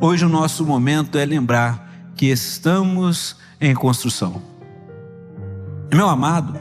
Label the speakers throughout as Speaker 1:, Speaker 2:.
Speaker 1: Hoje o nosso momento é lembrar que estamos em construção. Meu amado,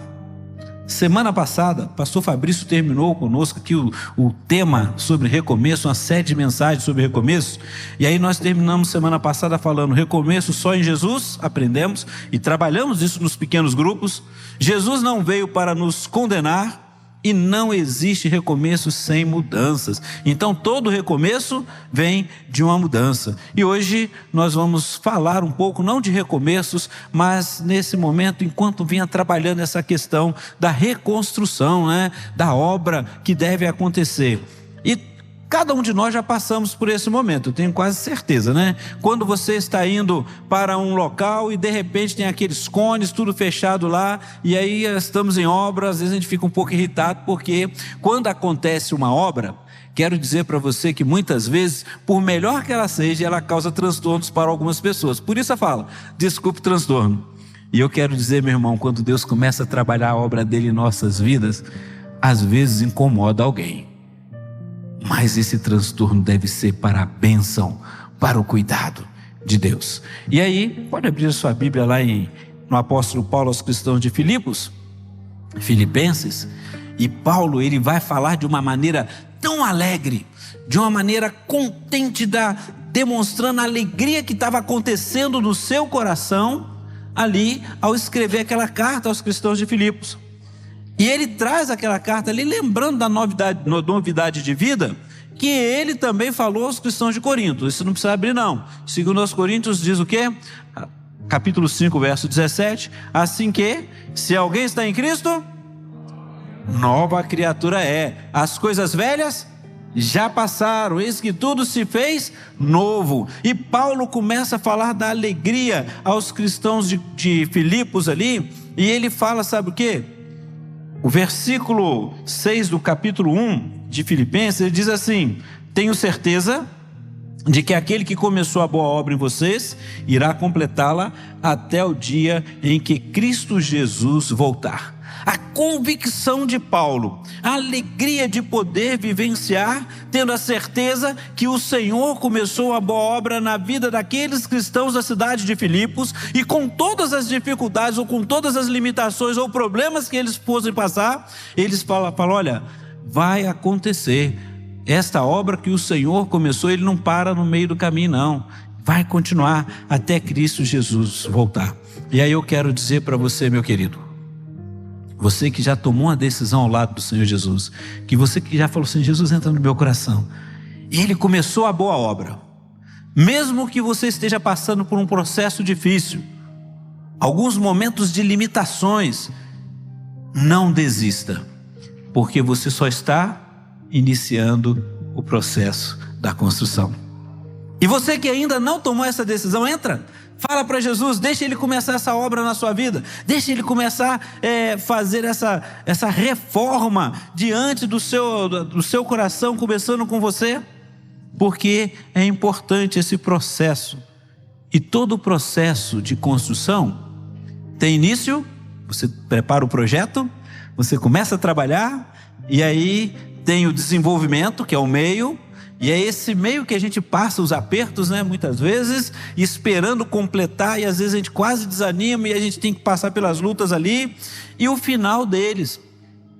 Speaker 1: semana passada, pastor Fabrício terminou conosco aqui o tema sobre recomeço, uma série de mensagens sobre recomeço. E aí nós terminamos semana passada falando recomeço só em Jesus, aprendemos e trabalhamos isso nos pequenos grupos. Jesus não veio para nos condenar e não existe recomeço sem mudanças. Então todo recomeço vem de uma mudança. E hoje nós vamos falar um pouco, não de recomeços, mas nesse momento, enquanto vinha trabalhando essa questão da reconstrução, da obra que deve acontecer. E cada um de nós já passamos por esse momento, eu tenho quase certeza, Quando você está indo para um local e de repente tem aqueles cones, tudo fechado lá, e aí estamos em obra, às vezes a gente fica um pouco irritado, porque quando acontece uma obra, quero dizer para você que muitas vezes, por melhor que ela seja, ela causa transtornos para algumas pessoas. Por isso eu falo, desculpe o transtorno. E eu quero dizer, meu irmão, quando Deus começa a trabalhar a obra dele em nossas vidas, às vezes incomoda alguém. Mas esse transtorno deve ser para a bênção, para o cuidado de Deus. E aí, pode abrir a sua Bíblia lá no apóstolo Paulo aos cristãos de Filipenses. E Paulo, ele vai falar de uma maneira tão alegre, de uma maneira contente, demonstrando a alegria que estava acontecendo no seu coração, ali, ao escrever aquela carta aos cristãos de Filipos. E ele traz aquela carta ali, lembrando da novidade de vida, que ele também falou aos cristãos de Corinto. Isso não precisa abrir não. Segundo aos Coríntios diz o quê? Capítulo 5, verso 17. Assim que, se alguém está em Cristo, nova criatura é. As coisas velhas já passaram, eis que tudo se fez novo. E Paulo começa a falar da alegria aos cristãos de Filipos ali. E ele fala, sabe o quê? O versículo 6 do capítulo 1 de Filipenses, ele diz assim: tenho certeza de que aquele que começou a boa obra em vocês, irá completá-la até o dia em que Cristo Jesus voltar. A convicção de Paulo, a alegria de poder vivenciar, tendo a certeza que o Senhor começou a boa obra na vida daqueles cristãos da cidade de Filipos, e com todas as dificuldades, ou com todas as limitações, ou problemas que eles fossem passar, eles falam, olha, vai acontecer, esta obra que o Senhor começou, Ele não para no meio do caminho não, vai continuar até Cristo Jesus voltar. E aí eu quero dizer para você, meu querido, você que já tomou uma decisão ao lado do Senhor Jesus, que você que já falou assim, Jesus entra no meu coração, e Ele começou a boa obra, mesmo que você esteja passando por um processo difícil, alguns momentos de limitações, não desista, porque você só está iniciando o processo da construção. E você que ainda não tomou essa decisão, entra, fala para Jesus, deixa Ele começar essa obra na sua vida, deixa Ele começar a fazer essa reforma diante do seu coração, começando com você, porque é importante esse processo. E todo o processo de construção tem início, você prepara o projeto, você começa a trabalhar, e aí tem o desenvolvimento, que é o meio, e é esse meio que a gente passa os apertos, muitas vezes, esperando completar, e às vezes a gente quase desanima, e a gente tem que passar pelas lutas ali, e o final deles,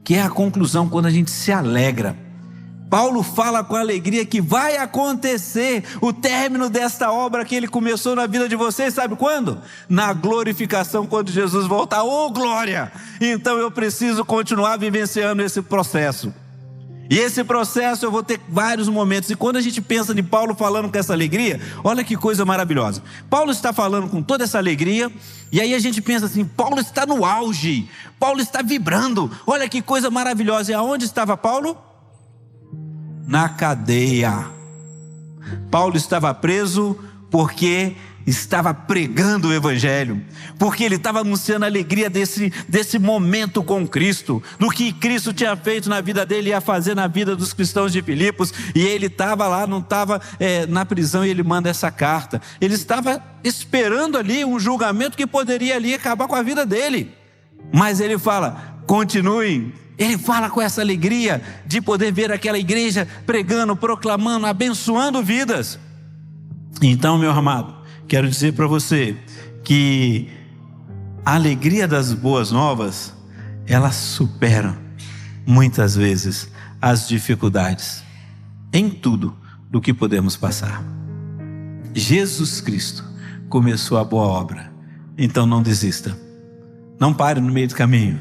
Speaker 1: que é a conclusão, quando a gente se alegra. Paulo fala com alegria que vai acontecer o término desta obra que ele começou na vida de vocês, sabe quando? Na glorificação, quando Jesus voltar. Oh, glória! Então eu preciso continuar vivenciando esse processo. E esse processo eu vou ter vários momentos. E quando a gente pensa de Paulo falando com essa alegria, olha que coisa maravilhosa. Paulo está falando com toda essa alegria, e aí a gente pensa assim, Paulo está no auge, Paulo está vibrando, olha que coisa maravilhosa. E aonde estava Paulo? Na cadeia. Paulo estava preso porque estava pregando o Evangelho, porque ele estava anunciando a alegria desse momento com Cristo, do que Cristo tinha feito na vida dele e ia fazer na vida dos cristãos de Filipos. E ele estava lá, não estava na prisão, e ele manda essa carta. Ele estava esperando ali um julgamento que poderia ali acabar com a vida dele, mas ele fala, continuem. Ele fala com essa alegria de poder ver aquela igreja pregando, proclamando, abençoando vidas. Então, meu amado, quero dizer para você que a alegria das boas novas, elas superam muitas vezes as dificuldades em tudo do que podemos passar. Jesus Cristo começou a boa obra, então não desista, não pare no meio do caminho,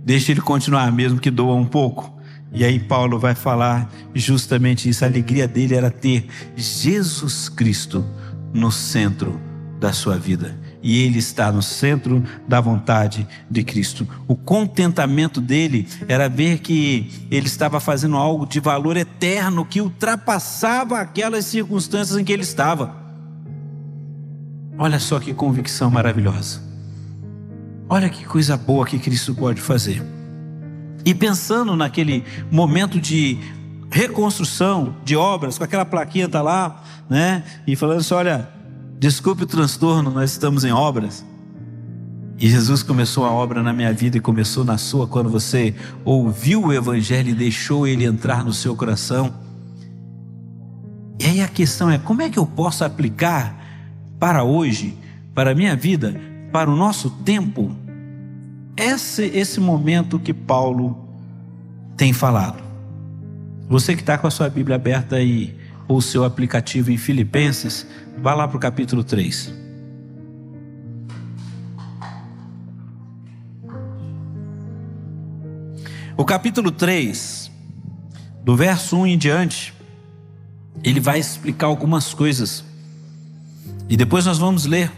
Speaker 1: deixe Ele continuar, mesmo que doa um pouco. E aí Paulo vai falar justamente isso. A alegria dele era ter Jesus Cristo no centro da sua vida, e Ele está no centro da vontade de Cristo. O contentamento dele era ver que ele estava fazendo algo de valor eterno, que ultrapassava aquelas circunstâncias em que ele estava. Olha só que convicção maravilhosa, olha que coisa boa que Cristo pode fazer. E pensando naquele momento de reconstrução de obras, com aquela plaquinha tá lá, né? E falando assim, olha, desculpe o transtorno, nós estamos em obras. E Jesus começou a obra na minha vida e começou na sua, quando você ouviu o Evangelho e deixou ele entrar no seu coração. E aí a questão é, como é que eu posso aplicar para hoje, para a minha vida, para o nosso tempo, esse momento que Paulo tem falado? Você que está com a sua Bíblia aberta aí, ou o seu aplicativo em Filipenses, vá lá para o capítulo 3. O capítulo 3, do verso 1 em diante, ele vai explicar algumas coisas, e depois nós vamos ler.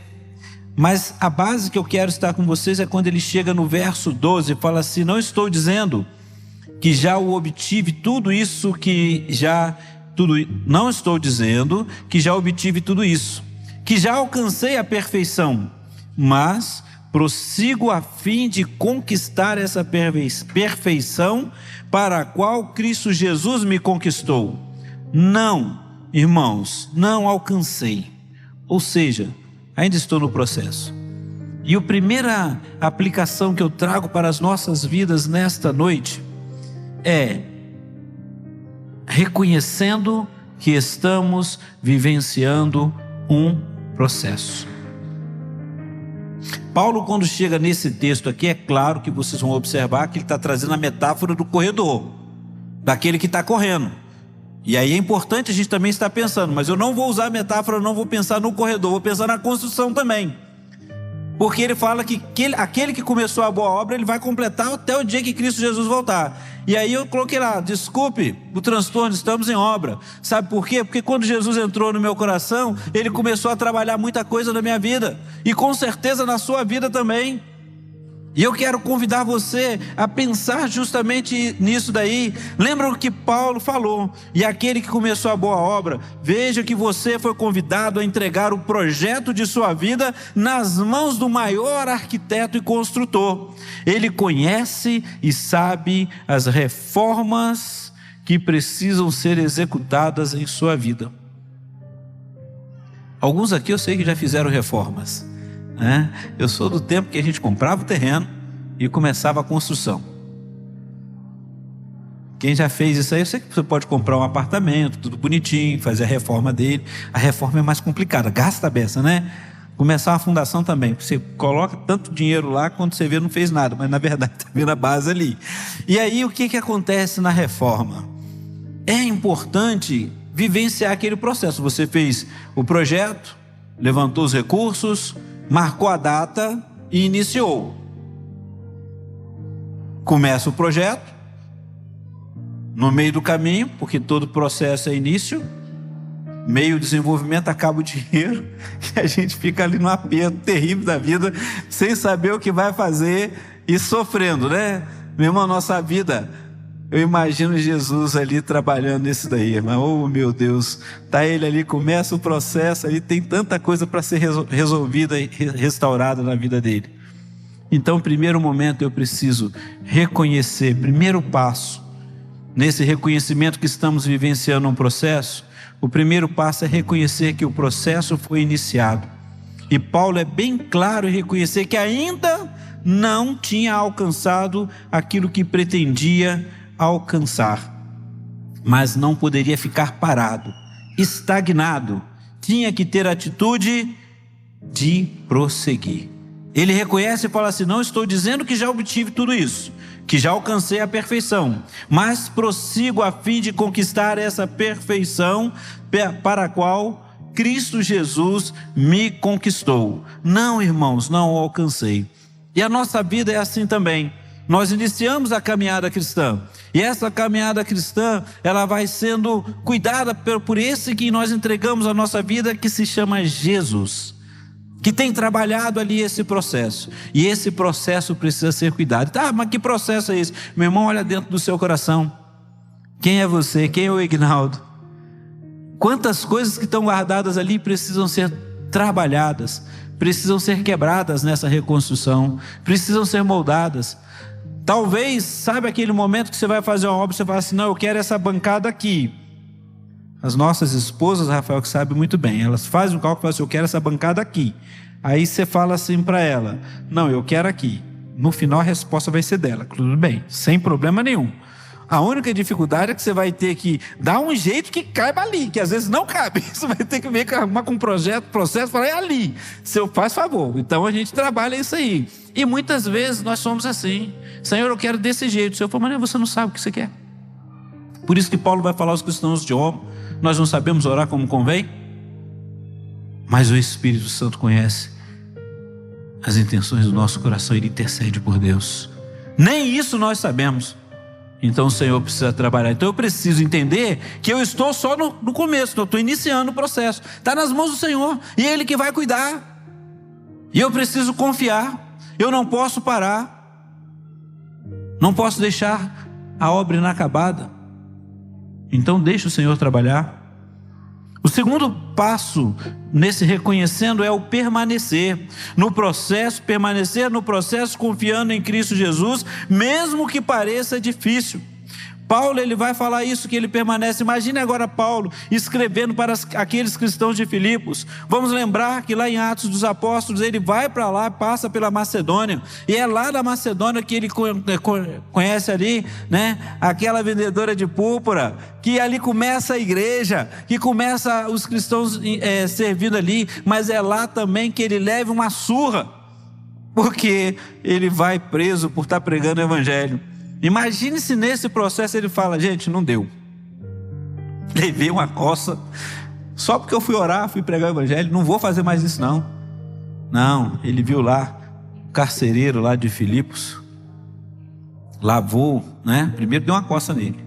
Speaker 1: Mas a base que eu quero estar com vocês é quando ele chega no verso 12 e fala assim: não estou dizendo que já o obtive tudo isso, não estou dizendo que já obtive tudo isso, que já alcancei a perfeição, mas prossigo a fim de conquistar essa perfeição para a qual Cristo Jesus me conquistou. Não, irmãos, não alcancei, ou seja, ainda estou no processo. E a primeira aplicação que eu trago para as nossas vidas nesta noite é reconhecendo que estamos vivenciando um processo. Paulo, quando chega nesse texto aqui, é claro que vocês vão observar que ele está trazendo a metáfora do corredor, daquele que está correndo. E aí é importante a gente também estar pensando, mas eu não vou usar a metáfora, não vou pensar no corredor, vou pensar na construção também. Porque ele fala que aquele que começou a boa obra, ele vai completar até o dia que Cristo Jesus voltar. E aí eu coloquei lá, desculpe o transtorno, estamos em obra. Sabe por quê? Porque quando Jesus entrou no meu coração, ele começou a trabalhar muita coisa na minha vida, e com certeza na sua vida também. E eu quero convidar você a pensar justamente nisso daí. Lembra o que Paulo falou? E aquele que começou a boa obra, veja que você foi convidado a entregar o projeto de sua vida nas mãos do maior arquiteto e construtor. Ele conhece e sabe as reformas que precisam ser executadas em sua vida. Alguns aqui eu sei que já fizeram reformas, né? Eu sou do tempo que a gente comprava o terreno e começava a construção. Quem já fez isso aí, eu sei que você pode comprar um apartamento, tudo bonitinho, fazer a reforma dele. A reforma é mais complicada, gasta a beça, né? Começar uma fundação também, você coloca tanto dinheiro lá, quando você vê não fez nada, mas na verdade está vendo a base ali. E aí o que acontece na reforma? É importante vivenciar aquele processo. Você fez o projeto, levantou os recursos, marcou a data e iniciou. Começa o projeto, no meio do caminho, porque todo processo é início, meio desenvolvimento, acaba o dinheiro, e a gente fica ali no aperto terrível da vida, sem saber o que vai fazer e sofrendo, né? Meu irmão, nossa vida, eu imagino Jesus ali trabalhando nisso daí, mas oh meu Deus, tá ele ali, começa o processo, ali tem tanta coisa para ser resolvida e restaurada na vida dele. Então, primeiro momento eu preciso reconhecer, primeiro passo, nesse reconhecimento que estamos vivenciando um processo, o primeiro passo é reconhecer que o processo foi iniciado. E Paulo é bem claro em reconhecer que ainda não tinha alcançado aquilo que pretendia alcançar, mas não poderia ficar parado, estagnado, tinha que ter atitude de prosseguir. Ele reconhece e fala assim: não estou dizendo que já obtive tudo isso, que já alcancei a perfeição, mas prossigo a fim de conquistar essa perfeição para a qual Cristo Jesus me conquistou. Não, irmãos, não alcancei. E a nossa vida é assim também. Nós iniciamos a caminhada cristã, e essa caminhada cristã, ela vai sendo cuidada por esse que nós entregamos a nossa vida, que se chama Jesus, que tem trabalhado ali esse processo, e esse processo precisa ser cuidado. Tá, mas que processo é esse? Meu irmão, olha dentro do seu coração. Quem é você? Quem é o Ignaldo? Quantas coisas que estão guardadas ali precisam ser trabalhadas, precisam ser quebradas nessa reconstrução, precisam ser moldadas. Talvez, sabe aquele momento que você vai fazer uma obra, você fala assim: não, eu quero essa bancada aqui. As nossas esposas, Rafael, que sabe muito bem, elas fazem um cálculo e falam assim: eu quero essa bancada aqui. Aí você fala assim para ela: não, eu quero aqui. No final a resposta vai ser dela. Tudo bem, sem problema nenhum. A única dificuldade é que você vai ter que dar um jeito que caiba ali, que às vezes não cabe. Você vai ter que ver com um processo, falar: é ali, seu faz favor. Então a gente trabalha isso aí. E muitas vezes nós somos assim: Senhor, eu quero desse jeito. O Senhor fala: mas você não sabe o que você quer. Por isso que Paulo vai falar aos cristãos de Roma: nós não sabemos orar como convém, mas o Espírito Santo conhece as intenções do nosso coração, ele intercede por Deus. Nem isso nós sabemos. Então o Senhor precisa trabalhar. Então eu preciso entender que eu estou só no começo, eu estou iniciando o processo. Está nas mãos do Senhor, e Ele que vai cuidar. E eu preciso confiar. Eu não posso parar. Não posso deixar a obra inacabada. Então deixa o Senhor trabalhar. O segundo passo nesse reconhecendo é o permanecer no processo, confiando em Cristo Jesus, mesmo que pareça difícil. Paulo, ele vai falar isso, que ele permanece. Imagine agora Paulo escrevendo para aqueles cristãos de Filipos. Vamos lembrar que lá em Atos dos Apóstolos, ele vai para lá, passa pela Macedônia, e é lá da Macedônia que ele conhece ali, né, aquela vendedora de púrpura, que ali começa a igreja, que começa os cristãos servindo ali, mas é lá também que ele leva uma surra, porque ele vai preso por estar pregando o evangelho. Imagine se nesse processo ele fala: gente, não deu, levei uma coça, só porque eu fui orar, fui pregar o evangelho, não vou fazer mais isso não. Não, ele viu lá o carcereiro lá de Filipos, lavou, né? Primeiro deu uma coça nele,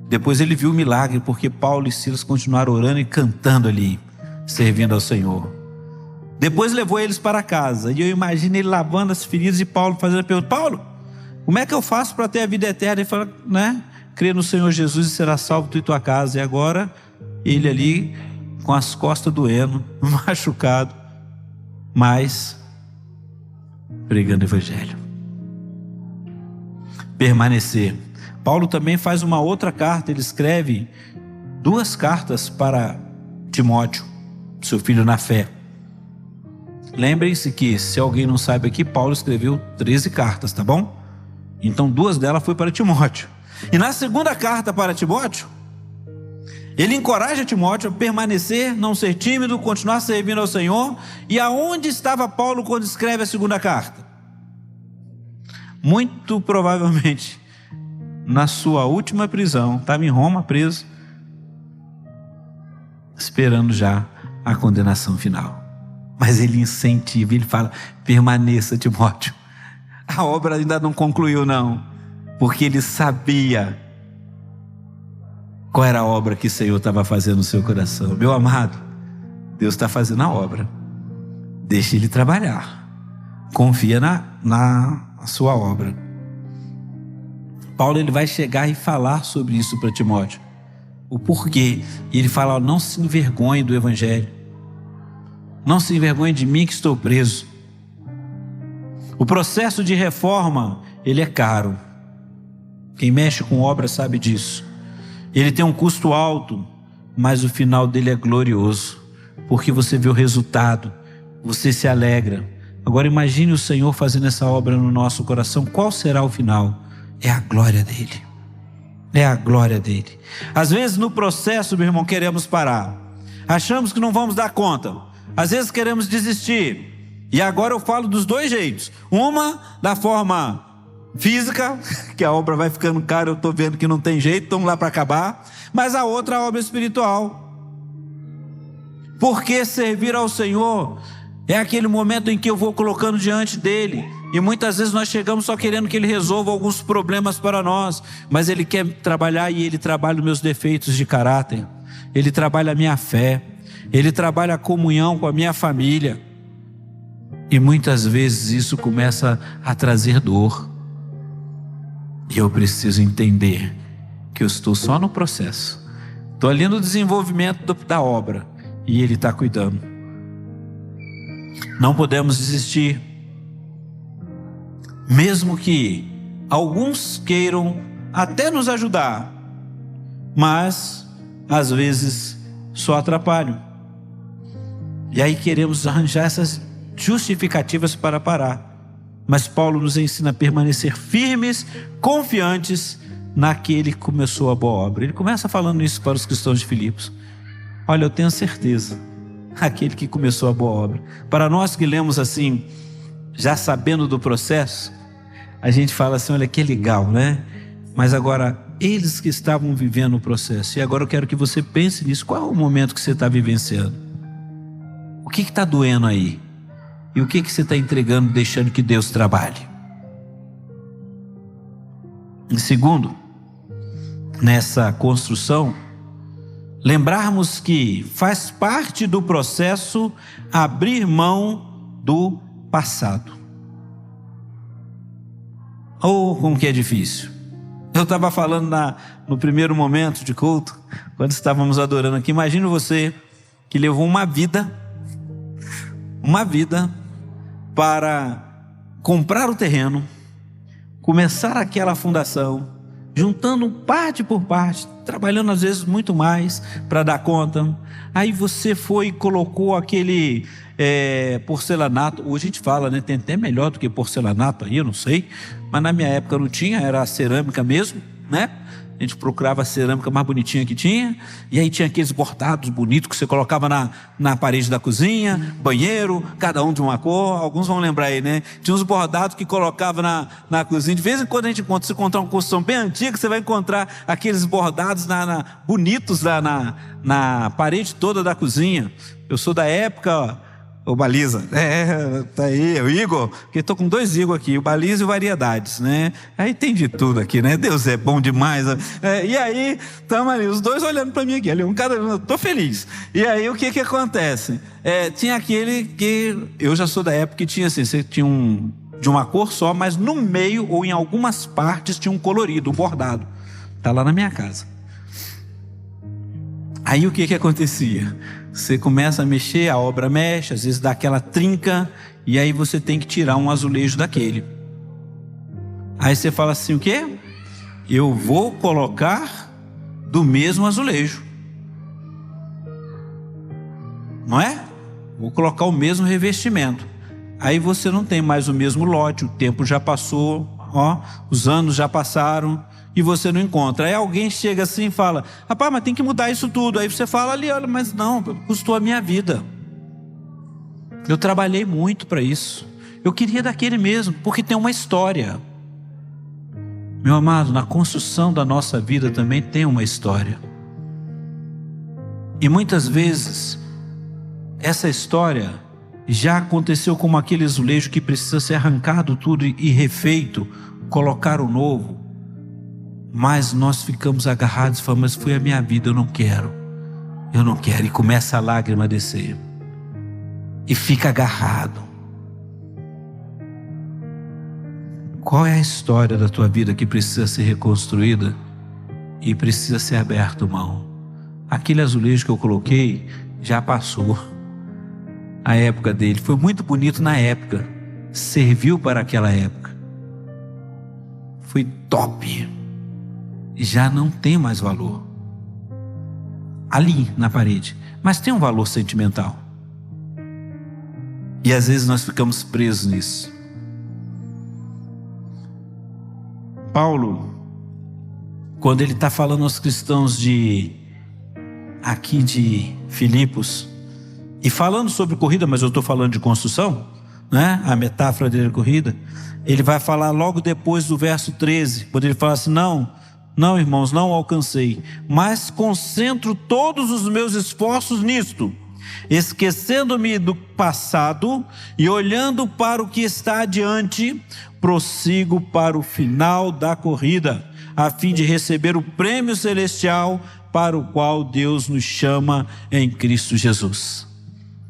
Speaker 1: depois ele viu o milagre, porque Paulo e Silas continuaram orando e cantando ali, servindo ao Senhor. Depois levou eles para casa, e eu imagino ele lavando as feridas, e Paulo fazendo a pergunta: Paulo, como é que eu faço para ter a vida eterna? Ele fala, né? Crê no Senhor Jesus e será salvo tu e tua casa. E agora ele ali com as costas doendo, machucado, mas pregando o evangelho. Permanecer. Paulo também faz uma outra carta. Ele escreve 2 cartas para Timóteo, seu filho na fé. Lembrem-se que, se alguém não sabe aqui, Paulo escreveu 13 cartas, tá bom? Então 2 delas foi para Timóteo. E na segunda carta para Timóteo, ele encoraja Timóteo a permanecer, não ser tímido, continuar servindo ao Senhor. E aonde estava Paulo quando escreve a segunda carta? Muito provavelmente na sua última prisão. Estava em Roma preso, esperando já a condenação final. Mas ele incentiva, ele fala: permaneça, Timóteo. A obra ainda não concluiu não, porque ele sabia qual era a obra que o Senhor estava fazendo no seu coração. Meu amado, Deus está fazendo a obra, deixe Ele trabalhar, confia na sua obra. Paulo, ele vai chegar e falar sobre isso para Timóteo, o porquê. E ele fala: não se envergonhe do evangelho, não se envergonhe de mim que estou preso. O processo de reforma, ele é caro. Quem mexe com obra sabe disso. Ele tem um custo alto, mas o final dele é glorioso, porque você vê o resultado, você se alegra. Agora imagine o Senhor fazendo essa obra no nosso coração. Qual será o final? É a glória dele. É a glória dele. Às vezes no processo, meu irmão, queremos parar. Achamos que não vamos dar conta. Às vezes queremos desistir. E agora eu falo dos dois jeitos. Uma, da forma física, que a obra vai ficando cara, eu estou vendo que não tem jeito, estamos lá para acabar. Mas a outra, a obra espiritual. Porque servir ao Senhor é aquele momento em que eu vou colocando diante dele. E muitas vezes nós chegamos só querendo que ele resolva alguns problemas para nós. Mas ele quer trabalhar, e ele trabalha os meus defeitos de caráter. Ele trabalha a minha fé. Ele trabalha a comunhão com a minha família. E muitas vezes isso começa a trazer dor. E eu preciso entender que eu estou só no processo. Estou ali no desenvolvimento da obra. E ele está cuidando. Não podemos desistir. Mesmo que alguns queiram até nos ajudar, mas às vezes só atrapalham. E aí queremos arranjar essas justificativas para parar. Mas Paulo nos ensina a permanecer firmes, confiantes naquele que começou a boa obra. Ele começa falando isso para os cristãos de Filipos. Olha, eu tenho certeza, aquele que começou a boa obra. Para nós que lemos assim, já sabendo do processo, a gente fala assim, olha que legal, né? Mas agora, eles que estavam vivendo o processo, e agora eu quero que você pense nisso, qual é o momento que você está vivenciando? O que está doendo aí? E o que você está entregando, deixando que Deus trabalhe? Em segundo, nessa construção, lembrarmos que faz parte do processo abrir mão do passado. Como que é difícil. Eu estava falando no primeiro momento de culto, quando estávamos adorando aqui, imagina você que levou uma vida para comprar o terreno, começar aquela fundação, juntando parte por parte, trabalhando às vezes muito mais para dar conta. Aí você foi e colocou aquele porcelanato. Hoje a gente fala, né? Tem até melhor do que porcelanato aí, eu não sei. Mas na minha época não tinha, era cerâmica mesmo, né? A gente procurava a cerâmica mais bonitinha que tinha. E aí tinha aqueles bordados bonitos que você colocava na parede da cozinha, banheiro, cada um de uma cor. Alguns vão lembrar aí, né? Tinha uns bordados que colocava na cozinha. De vez em quando a gente encontra, se encontrar uma construção bem antiga, você vai encontrar aqueles bordados bonitos na parede toda da cozinha. Eu sou da época... O Baliza, tá aí, o Igor, porque estou com 2 Igor aqui, o Baliza e o Variedades, né? Aí tem de tudo aqui, né? Deus é bom demais. E aí, estamos ali, os dois olhando para mim aqui, ali, estou feliz. E aí, o que acontece? Tinha aquele que, eu já sou da época que tinha assim, você tinha de uma cor só, mas no meio ou em algumas partes tinha um colorido, um bordado. Está lá na minha casa. Aí o que acontecia? Você começa a mexer, a obra mexe, às vezes dá aquela trinca, e aí você tem que tirar um azulejo daquele. Aí você fala assim, o quê? Eu vou colocar do mesmo azulejo. Não é? Vou colocar o mesmo revestimento. Aí você não tem mais o mesmo lote, o tempo já passou, os anos já passaram, e você não encontra. Aí alguém chega assim e fala, rapaz, mas tem que mudar isso tudo. Aí você fala ali, olha, mas não, custou a minha vida. Eu trabalhei muito para isso. Eu queria daquele mesmo, porque tem uma história. Meu amado, na construção da nossa vida também tem uma história. E muitas vezes, essa história já aconteceu como aquele azulejo que precisa ser arrancado tudo e refeito, colocar o novo. Mas nós ficamos agarrados e falamos, mas foi a minha vida, eu não quero. E começa a lágrima a descer. E fica agarrado. Qual é a história da tua vida que precisa ser reconstruída e precisa ser aberto mão? Aquele azulejo que eu coloquei já passou. A época dele foi muito bonito na época. Serviu para aquela época. Foi top. Já não tem mais valor ali na parede, mas tem um valor sentimental, e às vezes nós ficamos presos nisso. Paulo, quando ele está falando aos cristãos de Filipos. E falando sobre corrida, mas eu estou falando de construção, né? A metáfora dele é corrida. Ele vai falar logo depois do verso 13, quando ele fala assim: não, irmãos, não alcancei, mas concentro todos os meus esforços nisto, esquecendo-me do passado e olhando para o que está adiante, prossigo para o final da corrida, a fim de receber o prêmio celestial para o qual Deus nos chama em Cristo Jesus.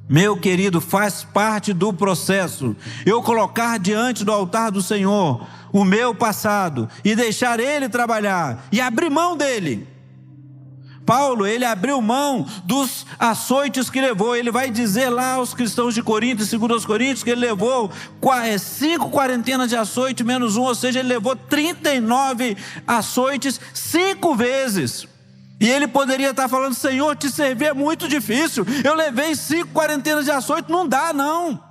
Speaker 1: Meu querido, faz parte do processo eu colocar diante do altar do Senhor o meu passado e deixar Ele trabalhar e abrir mão dele. Paulo, ele abriu mão dos açoites que levou. Ele vai dizer lá aos cristãos de Corinto, segundo aos Coríntios, que ele levou 5 quarentenas de açoite menos um, ou seja, ele levou 39 açoites 5 vezes. E ele poderia estar falando: Senhor, te servir é muito difícil, eu levei 5 quarentenas de açoite, não dá não.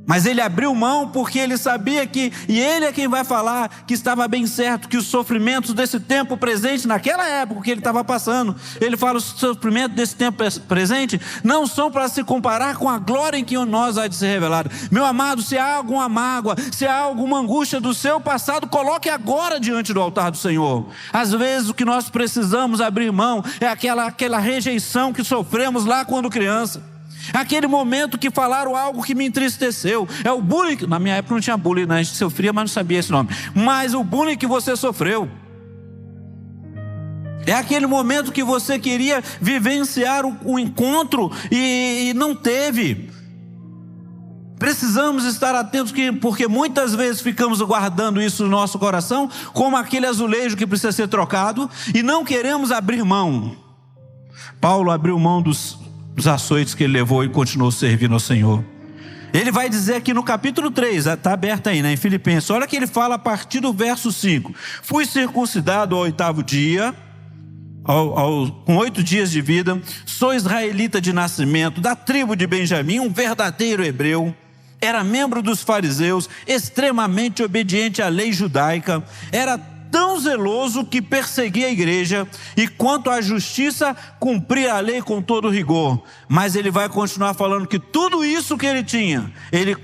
Speaker 1: Mas ele abriu mão porque ele sabia que, e ele é quem vai falar, que estava bem certo que os sofrimentos desse tempo presente, naquela época que ele estava passando, ele fala: os sofrimentos desse tempo presente não são para se comparar com a glória em que nós há de ser revelado. Meu amado, se há alguma mágoa, se há alguma angústia do seu passado, coloque agora diante do altar do Senhor. Às vezes o que nós precisamos abrir mão é aquela rejeição que sofremos lá quando criança. Aquele momento que falaram algo que me entristeceu. É o bullying. Na minha época não tinha bullying, né? A gente sofria, mas não sabia esse nome. Mas o bullying que você sofreu. É aquele momento que você queria vivenciar o encontro e não teve. Precisamos estar atentos, porque muitas vezes ficamos guardando isso no nosso coração, como aquele azulejo que precisa ser trocado, e não queremos abrir mão. Paulo abriu mão dos açoites que ele levou e continuou servindo ao Senhor. Ele vai dizer aqui no capítulo 3, está aberto aí, né, em Filipenses, olha que ele fala a partir do verso 5: fui circuncidado ao 8º dia, com 8 dias de vida, sou israelita de nascimento, da tribo de Benjamim, um verdadeiro hebreu, era membro dos fariseus, extremamente obediente à lei judaica, era tão zeloso que perseguia a igreja, e quanto à justiça, cumpria a lei com todo rigor. Mas ele vai continuar falando que tudo isso que ele tinha, ele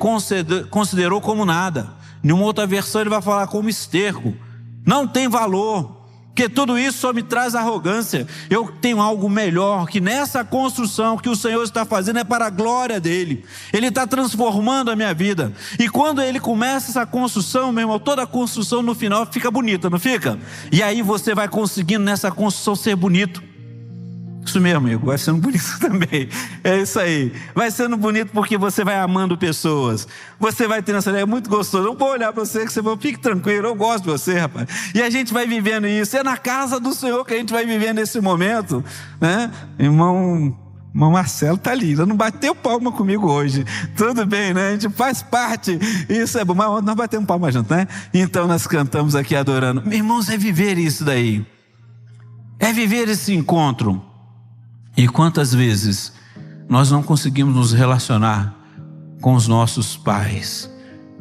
Speaker 1: considerou como nada. Em uma outra versão ele vai falar como esterco, não tem valor, porque tudo isso só me traz arrogância. Eu tenho algo melhor, que nessa construção que o Senhor está fazendo é para a glória dele. Ele está transformando a minha vida. E quando ele começa essa construção, meu irmão, toda a construção no final fica bonita, não fica? E aí você vai conseguindo nessa construção ser bonito. Isso mesmo, amigo, vai sendo bonito também. É isso aí. Vai sendo bonito porque você vai amando pessoas. Você vai tendo essa ideia, é muito gostoso. Eu vou olhar para você que você vai: fique tranquilo, eu gosto de você, rapaz. E a gente vai vivendo isso. É na casa do Senhor que a gente vai vivendo esse momento, né? Irmão Marcelo está ali, não bateu palma comigo hoje. Tudo bem, né? A gente faz parte. Isso é bom, mas nós batemos palma junto, né? Então nós cantamos aqui adorando. Meus irmãos, é viver isso daí. É viver esse encontro. E quantas vezes nós não conseguimos nos relacionar com os nossos pais,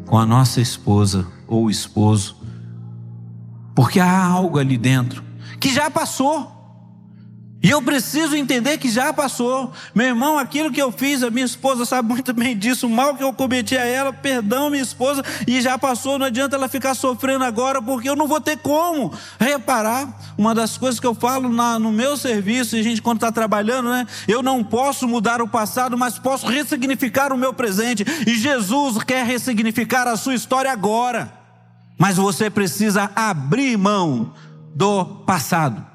Speaker 1: com a nossa esposa ou esposo, porque há algo ali dentro que já passou. E eu preciso entender que já passou. Meu irmão, aquilo que eu fiz, a minha esposa sabe muito bem disso, o mal que eu cometi a ela, perdão minha esposa, e já passou, não adianta ela ficar sofrendo agora, porque eu não vou ter como reparar. Uma das coisas que eu falo no meu serviço, e a gente quando está trabalhando, né? Eu não posso mudar o passado, mas posso ressignificar o meu presente, e Jesus quer ressignificar a sua história agora. Mas você precisa abrir mão do passado.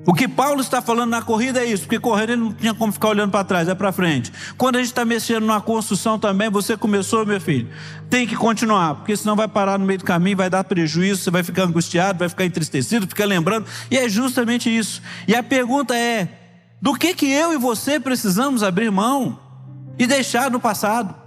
Speaker 1: O que Paulo está falando na corrida é isso, porque correndo ele não tinha como ficar olhando para trás, é para frente. Quando a gente está mexendo numa construção também, você começou, meu filho, tem que continuar, porque senão vai parar no meio do caminho, vai dar prejuízo, você vai ficar angustiado, vai ficar entristecido, fica lembrando, e é justamente isso. E a pergunta é: do que eu e você precisamos abrir mão e deixar no passado?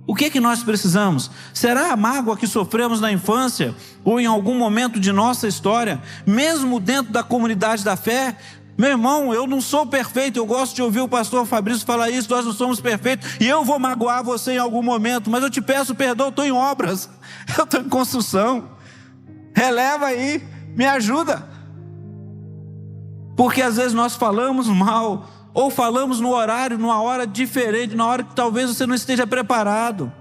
Speaker 1: O que nós precisamos? Será a mágoa que sofremos na infância ou em algum momento de nossa história, mesmo dentro da comunidade da fé? Meu irmão, eu não sou perfeito, eu gosto de ouvir o pastor Fabrício falar isso, nós não somos perfeitos, e eu vou magoar você em algum momento, mas eu te peço perdão, eu estou em obras, eu estou em construção, releva aí, me ajuda. Porque às vezes nós falamos mal, ou falamos no horário, numa hora diferente, na hora que talvez você não esteja preparado.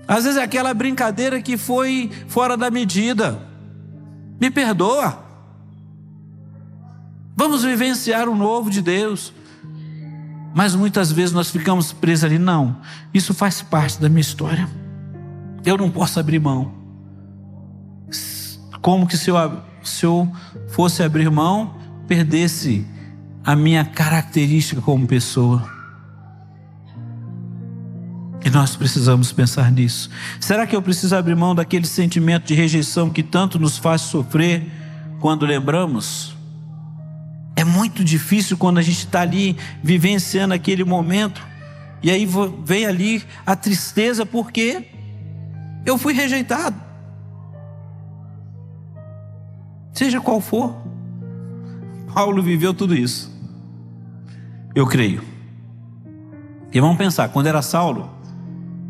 Speaker 1: Às vezes é aquela brincadeira que foi fora da medida. Me perdoa. Vamos vivenciar o novo de Deus. Mas muitas vezes nós ficamos presos ali. Não, isso faz parte da minha história. Eu não posso abrir mão. Como que se eu fosse abrir mão, perdesse a minha característica como pessoa. E nós precisamos pensar nisso. Será que eu preciso abrir mão daquele sentimento de rejeição que tanto nos faz sofrer quando lembramos? É muito difícil quando a gente está ali vivenciando aquele momento, e aí vem ali a tristeza porque eu fui rejeitado. Seja qual for, Paulo viveu tudo isso. Eu creio. E vamos pensar, quando era Saulo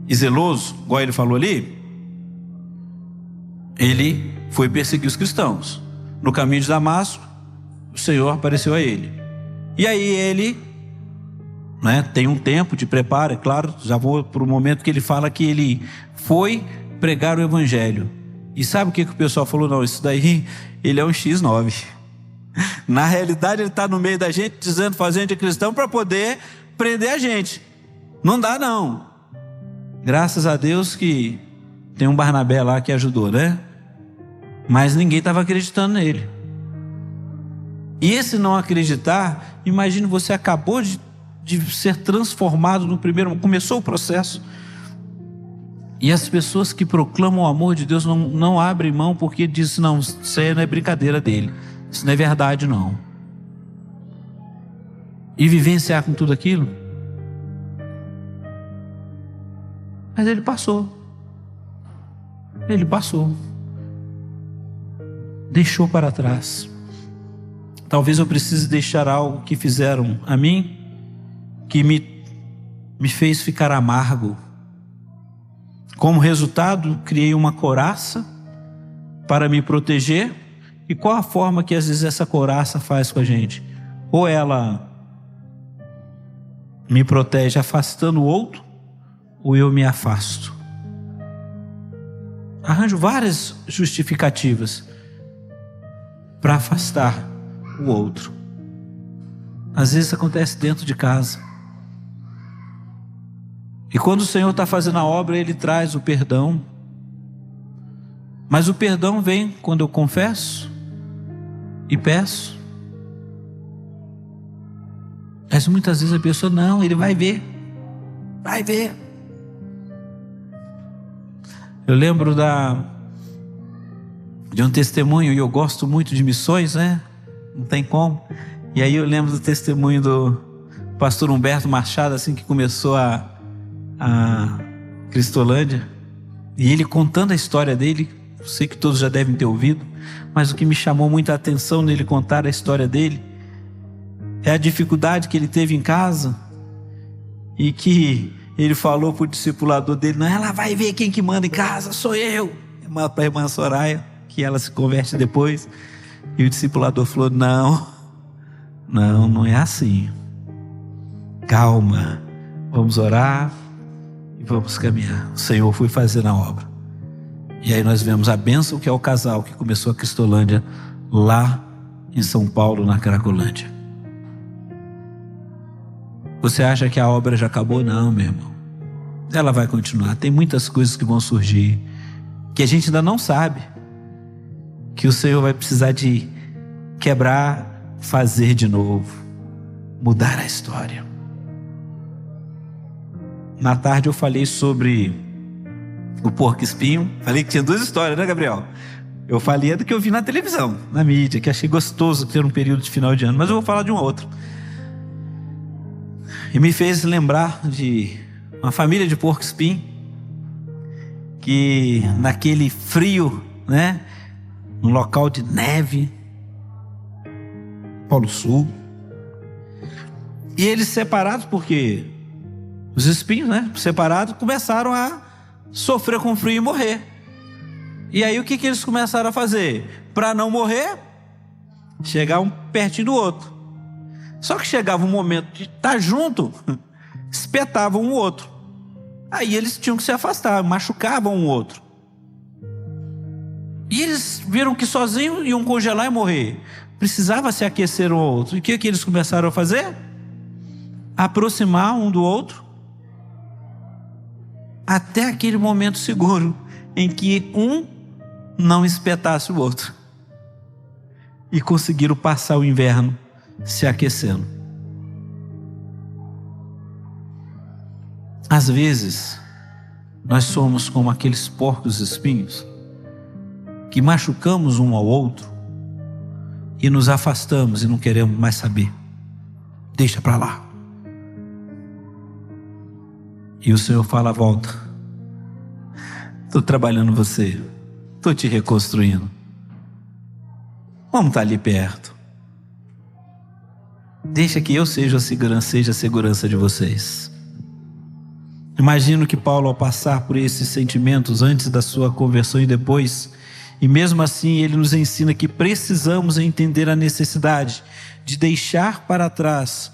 Speaker 1: e zeloso, igual ele falou ali, ele foi perseguir os cristãos. No caminho de Damasco, o Senhor apareceu a ele. E aí ele, tem um tempo de preparo, é claro, já vou para o momento que ele fala que ele foi pregar o evangelho. E sabe o que o pessoal falou? Não, isso daí, ele é um X9. Na realidade ele está no meio da gente, dizendo, fazendo de cristão para poder prender a gente. Não dá não. Graças a Deus que tem um Barnabé lá que ajudou, né? Mas ninguém estava acreditando nele. E esse não acreditar, imagine, você acabou de ser transformado no primeiro, começou o processo. E as pessoas que proclamam o amor de Deus não abrem mão, porque dizem, não, isso aí não é brincadeira dele, isso não é verdade não. E vivenciar com tudo aquilo. Mas ele passou. Deixou para trás. Talvez eu precise deixar algo que fizeram a mim, que me fez ficar amargo. Como resultado, criei uma couraça para me proteger. E qual a forma que às vezes essa couraça faz com a gente? Ou ela me protege afastando o outro, ou eu me afasto. Arranjo várias justificativas para afastar o outro. Às vezes acontece dentro de casa. E quando o Senhor está fazendo a obra, Ele traz o perdão. Mas o perdão vem quando eu confesso e peço. Mas muitas vezes a pessoa, não, ele vai ver. Eu lembro de um testemunho, e eu gosto muito de missões, né? Não tem como. E aí eu lembro do testemunho do pastor Humberto Machado, assim que começou a Cristolândia, e ele contando a história dele. Eu sei que todos já devem ter ouvido, mas o que me chamou muita atenção nele contar a história dele é a dificuldade que ele teve em casa, e que ele falou para o discipulador dele, não, ela vai ver quem que manda em casa, sou eu. Para a irmã Soraya, que ela se converte depois. E o discipulador falou, não é assim. Calma, vamos orar e vamos caminhar. O Senhor foi fazendo a obra. E aí nós vemos a bênção que é o casal que começou a Cristolândia lá em São Paulo, na Cracolândia. Você acha que a obra já acabou? Não, meu irmão. Ela vai continuar. Tem muitas coisas que vão surgir, que a gente ainda não sabe, que o Senhor vai precisar de quebrar, fazer de novo, mudar a história. Na tarde eu falei sobre o porco-espinho. Falei que tinha duas histórias, né, Gabriel? Eu falei do que eu vi na televisão, na mídia, que achei gostoso ter um período de final de ano, mas eu vou falar de um outro. E me fez lembrar de uma família de porco-espinho, que naquele frio, né, num local de neve, Polo Sul, e eles separados, porque os espinhos, né, separados, começaram a sofrer com frio e morrer. E aí o que eles começaram a fazer? Para não morrer, chegar um pertinho do outro. Só que chegava um momento de estar junto, espetavam um outro. Aí eles tinham que se afastar, machucavam um outro. E eles viram que sozinhos iam congelar e morrer. Precisava se aquecer um ao outro. E o que eles começaram a fazer? Aproximar um do outro, até aquele momento seguro em que um não espetasse o outro. E conseguiram passar o inverno se aquecendo. Às vezes, nós somos como aqueles porcos espinhos que machucamos um ao outro e nos afastamos e não queremos mais saber. Deixa para lá. E o Senhor fala: volta. Estou trabalhando você. Estou te reconstruindo. Vamos estar ali perto. Deixa que eu seja a segurança de vocês. Imagino que Paulo, ao passar por esses sentimentos antes da sua conversão e depois, e mesmo assim ele nos ensina que precisamos entender a necessidade de deixar para trás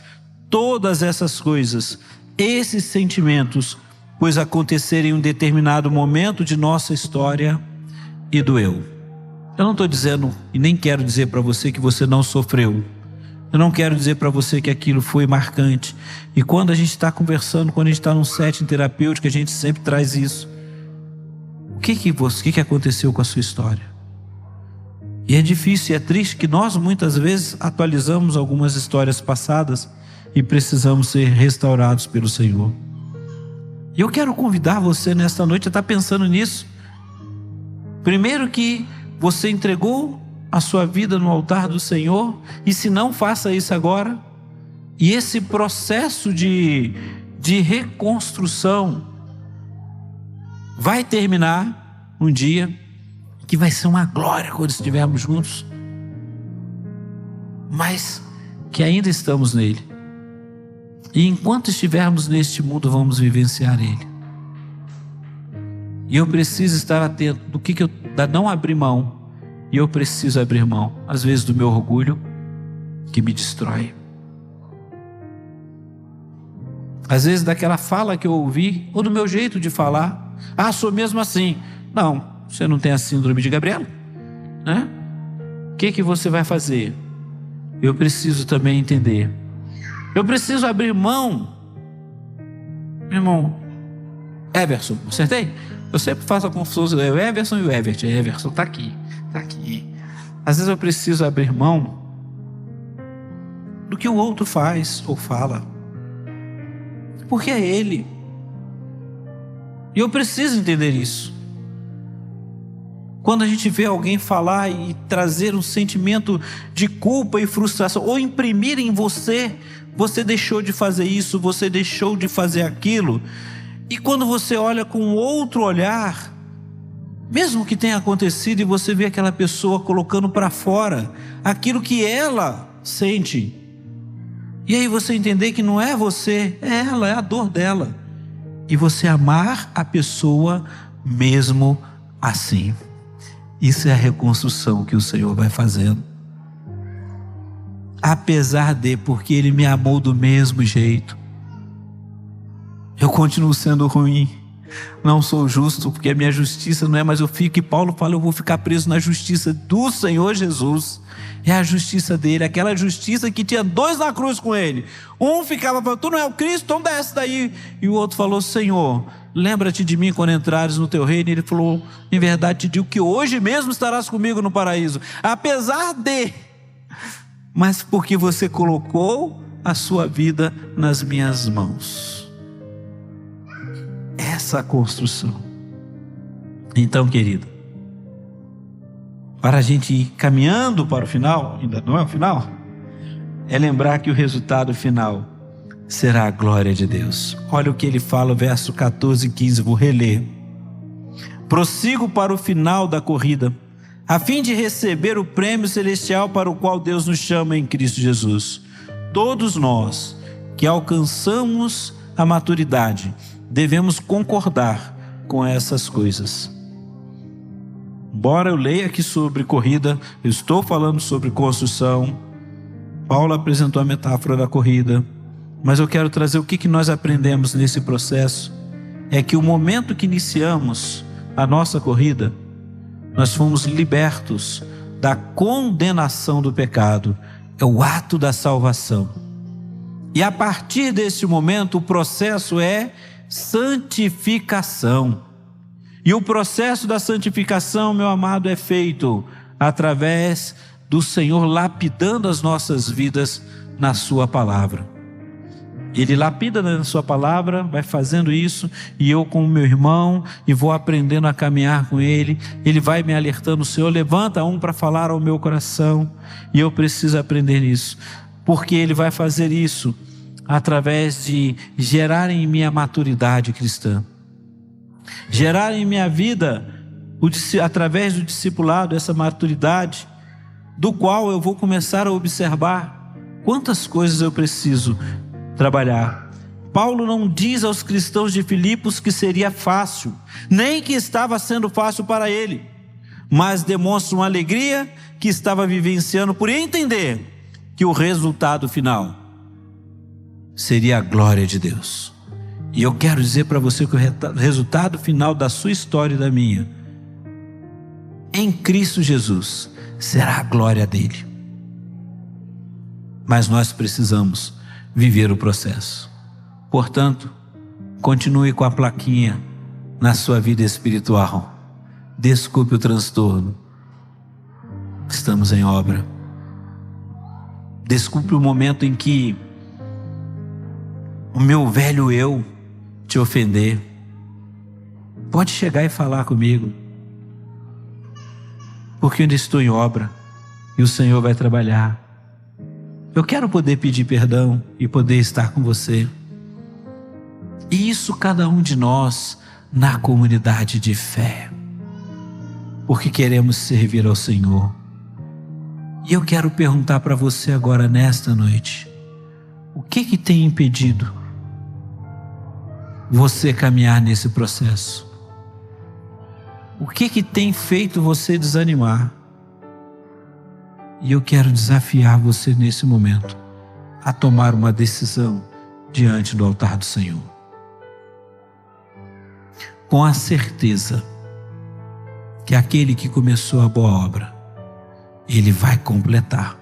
Speaker 1: todas essas coisas, esses sentimentos, pois aconteceram em um determinado momento de nossa história e doeu. Eu não estou dizendo e nem quero dizer para você que você não sofreu. Eu não quero dizer para você que aquilo foi marcante. E quando a gente está conversando, quando a gente está num setting terapêutico, a gente sempre traz isso. O que aconteceu com a sua história? E é difícil e é triste que nós muitas vezes atualizamos algumas histórias passadas e precisamos ser restaurados pelo Senhor. E eu quero convidar você nesta noite a estar pensando nisso. Primeiro, que você entregou a sua vida no altar do Senhor, e se não, faça isso agora. E esse processo de reconstrução vai terminar um dia, que vai ser uma glória quando estivermos juntos, mas que ainda estamos nele. E enquanto estivermos neste mundo, vamos vivenciar ele. E eu preciso estar atento do que eu não abrir mão. E eu preciso abrir mão, às vezes, do meu orgulho, que me destrói. Às vezes daquela fala que eu ouvi, ou do meu jeito de falar. Ah, sou mesmo assim. Não, você não tem a síndrome de Gabriela, né? O que você vai fazer? Eu preciso também entender. Eu preciso abrir mão. Meu irmão, Everson, acertei? Eu sempre faço a confusão, o Everson e o Evert. Everson está aqui. Está aqui. Às vezes eu preciso abrir mão do que o outro faz ou fala, porque é ele. E eu preciso entender isso. Quando a gente vê alguém falar e trazer um sentimento de culpa e frustração, ou imprimir em você, você deixou de fazer isso, você deixou de fazer aquilo, e quando você olha com outro olhar, mesmo que tenha acontecido, e você vê aquela pessoa colocando para fora aquilo que ela sente, e aí você entender que não é você, é ela, é a dor dela, e você amar a pessoa mesmo assim. Isso é a reconstrução que o Senhor vai fazendo. Apesar de, porque Ele me amou do mesmo jeito, eu continuo sendo ruim. Não sou justo, porque a minha justiça não é, mas eu fico, e Paulo fala, eu vou ficar preso na justiça do Senhor Jesus. É a justiça dele, aquela justiça que tinha dois na cruz com ele. Um ficava falando, tu não é o Cristo, então desce daí. E o outro falou, Senhor, lembra-te de mim quando entrares no teu reino. E ele falou, em verdade te digo que hoje mesmo estarás comigo no paraíso. Apesar de, mas porque você colocou a sua vida nas minhas mãos. Essa construção. Então, querido, para a gente ir caminhando para o final, ainda não é o final, é lembrar que o resultado final será a glória de Deus. Olha o que ele fala, verso 14 e 15, vou reler. Prossigo para o final da corrida, a fim de receber o prêmio celestial para o qual Deus nos chama em Cristo Jesus. Todos nós que alcançamos a maturidade, devemos concordar com essas coisas. Embora eu leia aqui sobre corrida, eu estou falando sobre construção, Paulo apresentou a metáfora da corrida, mas eu quero trazer o que nós aprendemos nesse processo. É que o momento que iniciamos a nossa corrida, nós fomos libertos da condenação do pecado. É o ato da salvação. E a partir desse momento, o processo é santificação. E o processo da santificação, meu amado, é feito através do Senhor lapidando as nossas vidas na sua palavra. Ele lapida na sua palavra, vai fazendo isso, e eu com o meu irmão, e vou aprendendo a caminhar com ele. Ele vai me alertando: Senhor, levanta um para falar ao meu coração, e eu preciso aprender isso, porque ele vai fazer isso através de gerar em mim a maturidade cristã, gerar em minha vida, através do discipulado, essa maturidade, do qual eu vou começar a observar quantas coisas eu preciso trabalhar. Paulo não diz aos cristãos de Filipos que seria fácil, nem que estava sendo fácil para ele, mas demonstra uma alegria que estava vivenciando por entender que o resultado final seria a glória de Deus. E eu quero dizer para você que o resultado final da sua história e da minha, em Cristo Jesus, será a glória dele. Mas nós precisamos viver o processo. Portanto, continue com a plaquinha na sua vida espiritual. Desculpe o transtorno. Estamos em obra. Desculpe o momento em que o meu velho eu te ofender. Pode chegar e falar comigo, porque eu ainda estou em obra e o Senhor vai trabalhar. Eu quero poder pedir perdão e poder estar com você. E isso cada um de nós na comunidade de fé, porque queremos servir ao Senhor. E eu quero perguntar para você agora nesta noite: o que tem impedido você caminhar nesse processo? O que tem feito você desanimar? E eu quero desafiar você nesse momento a tomar uma decisão diante do altar do Senhor, com a certeza que aquele que começou a boa obra, ele vai completar.